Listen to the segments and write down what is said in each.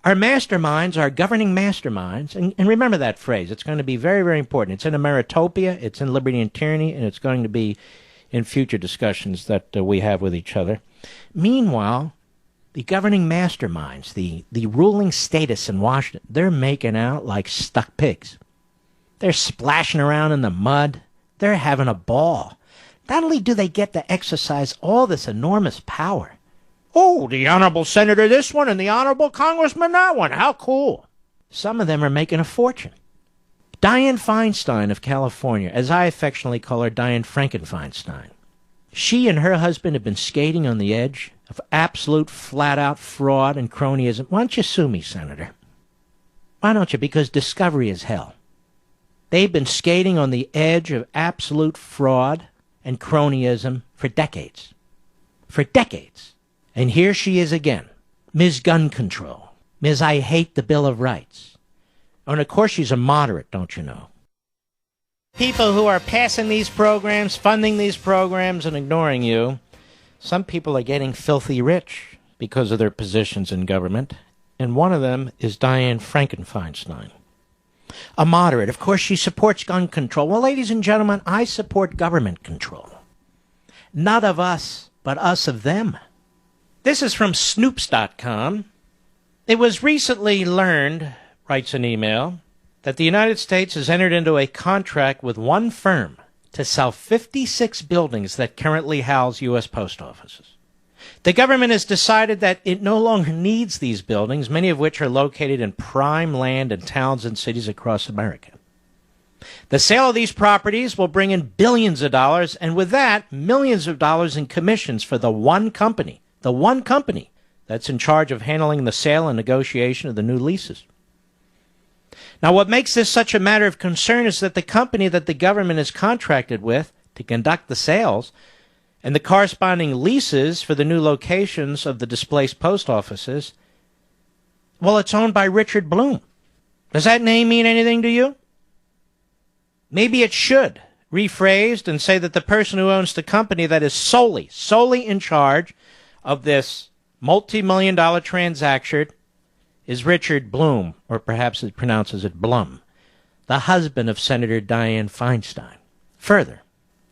Our masterminds are governing masterminds, and remember that phrase. It's going to be very, very important. It's in Ameritopia, it's in Liberty and Tyranny, and it's going to be in future discussions that we have with each other. Meanwhile, the governing masterminds, the ruling status in Washington, they're making out like stuck pigs. They're splashing around in the mud. They're having a ball. Not only do they get to exercise all this enormous power, oh, the Honorable Senator this one and the Honorable Congressman that one. How cool. Some of them are making a fortune. Dianne Feinstein of California, as I affectionately call her, Dianne Frankenfinestein. She and her husband have been skating on the edge of absolute flat-out fraud and cronyism. Why don't you sue me, Senator? Why don't you? Because discovery is hell. They've been skating on the edge of absolute fraud and cronyism for decades. For decades. And here she is again, Ms. Gun Control, Ms. I Hate the Bill of Rights. Oh, and of course she's a moderate, don't you know? People who are passing these programs, funding these programs, and ignoring you, some people are getting filthy rich because of their positions in government, and one of them is Dianne Frankenfinestein. A moderate. Of course, she supports gun control. Well, ladies and gentlemen, I support government control. Not of us, but us of them. This is from Snoops.com. It was recently learned, writes an email, that the United States has entered into a contract with one firm to sell 56 buildings that currently house U.S. post offices. The government has decided that it no longer needs these buildings, many of which are located in prime land in towns and cities across America. The sale of these properties will bring in billions of dollars, and with that, millions of dollars in commissions for the one company that's in charge of handling the sale and negotiation of the new leases. Now, what makes this such a matter of concern is that the company that the government is contracted with to conduct the sales and the corresponding leases for the new locations of the displaced post offices, well, it's owned by Richard Bloom. Does that name mean anything to you? Maybe it should, rephrased, and say that the person who owns the company that is solely in charge of this multi-million-dollar transaction is Richard Bloom, or perhaps it pronounces it Blum, the husband of Senator Dianne Feinstein. Further,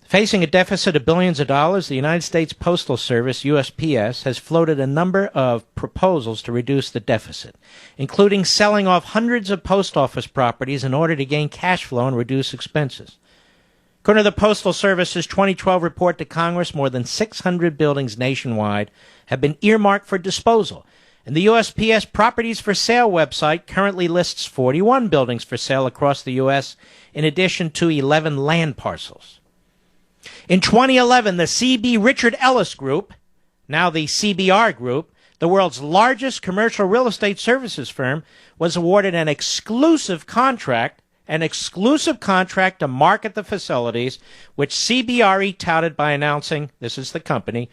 facing a deficit of billions of dollars, the United States Postal Service, USPS, has floated a number of proposals to reduce the deficit, including selling off hundreds of post office properties in order to gain cash flow and reduce expenses. According to the Postal Service's 2012 report to Congress, more than 600 buildings nationwide have been earmarked for disposal, and the USPS Properties for Sale website currently lists 41 buildings for sale across the U.S., in addition to 11 land parcels. In 2011, the C.B. Richard Ellis Group, now the CBR Group, the world's largest commercial real estate services firm, was awarded an exclusive contract to market the facilities, which CBRE touted by announcing, this is the company,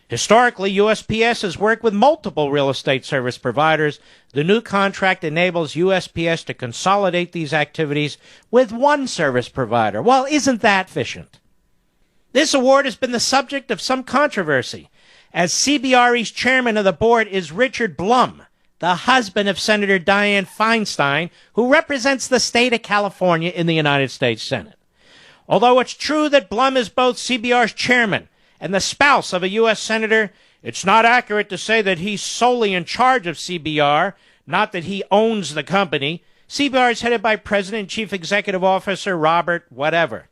historically, USPS has worked with multiple real estate service providers. The new contract enables USPS to consolidate these activities with one service provider. Well, isn't that efficient? This award has been the subject of some controversy, as CBRE's chairman of the board is Richard Blum, the husband of Senator Dianne Feinstein, who represents the state of California in the United States Senate. Although it's true that Blum is both CBR's chairman and the spouse of a U.S. senator, it's not accurate to say that he's solely in charge of CBR, not that he owns the company. CBR is headed by President and Chief Executive Officer Robert whatever.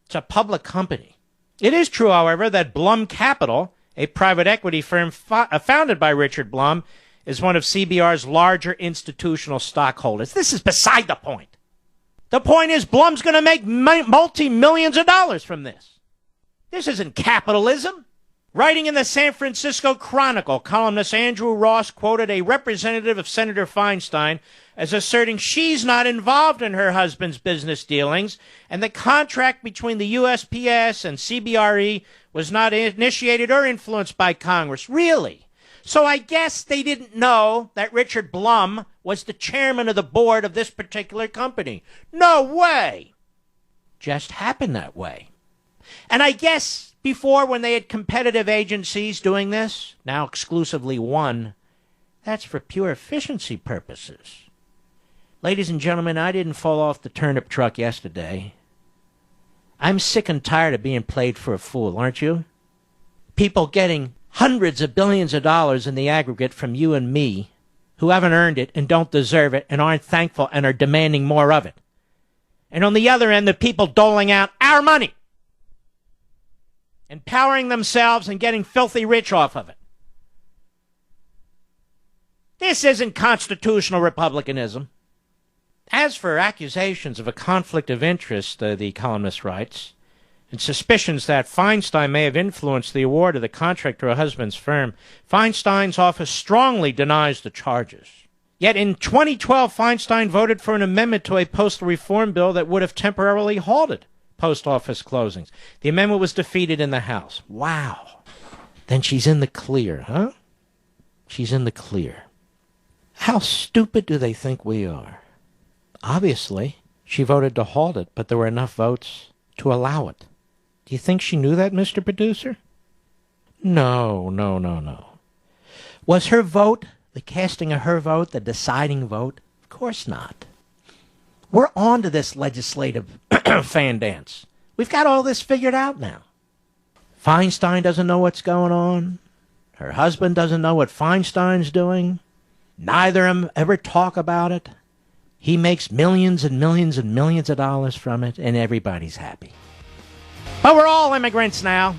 It's a public company. It is true, however, that Blum Capital, a private equity firm founded by Richard Blum, is one of CBR's larger institutional stockholders. This is beside the point. The point is Blum's going to make multi-millions of dollars from this. This isn't capitalism. Writing in the San Francisco Chronicle, columnist Andrew Ross quoted a representative of Senator Feinstein as asserting she's not involved in her husband's business dealings, and the contract between the USPS and CBRE was not initiated or influenced by Congress. Really? So I guess they didn't know that Richard Blum was the chairman of the board of this particular company. No way! Just happened that way. And I guess before, when they had competitive agencies doing this, now exclusively one, That's for pure efficiency purposes. Ladies and gentlemen, I didn't fall off the turnip truck yesterday. I'm sick and tired of being played for a fool, aren't you? People getting hundreds of billions of dollars in the aggregate from you and me who haven't earned it and don't deserve it and aren't thankful and are demanding more of it. And on the other end, the people doling out our money, empowering themselves and getting filthy rich off of it. This isn't constitutional republicanism. As for accusations of a conflict of interest, the columnist writes, and suspicions that Feinstein may have influenced the award of the contract to her husband's firm, Feinstein's office strongly denies the charges. Yet in 2012, Feinstein voted for an amendment to a postal reform bill that would have temporarily halted post office closings. The amendment was defeated in the House. Wow. Then she's in the clear, huh? She's in the clear. How stupid do they think we are? Obviously, she voted to halt it, but there were enough votes to allow it. Do you think she knew that, Mr. Producer? No. Was her vote, the casting of her vote, the deciding vote? Of course not. We're on to this legislative fan dance. We've got all this figured out now. Feinstein doesn't know what's going on. Her husband doesn't know what Feinstein's doing. Neither of them ever talk about it. He makes millions and millions and millions of dollars from it, and everybody's happy. But we're all immigrants now.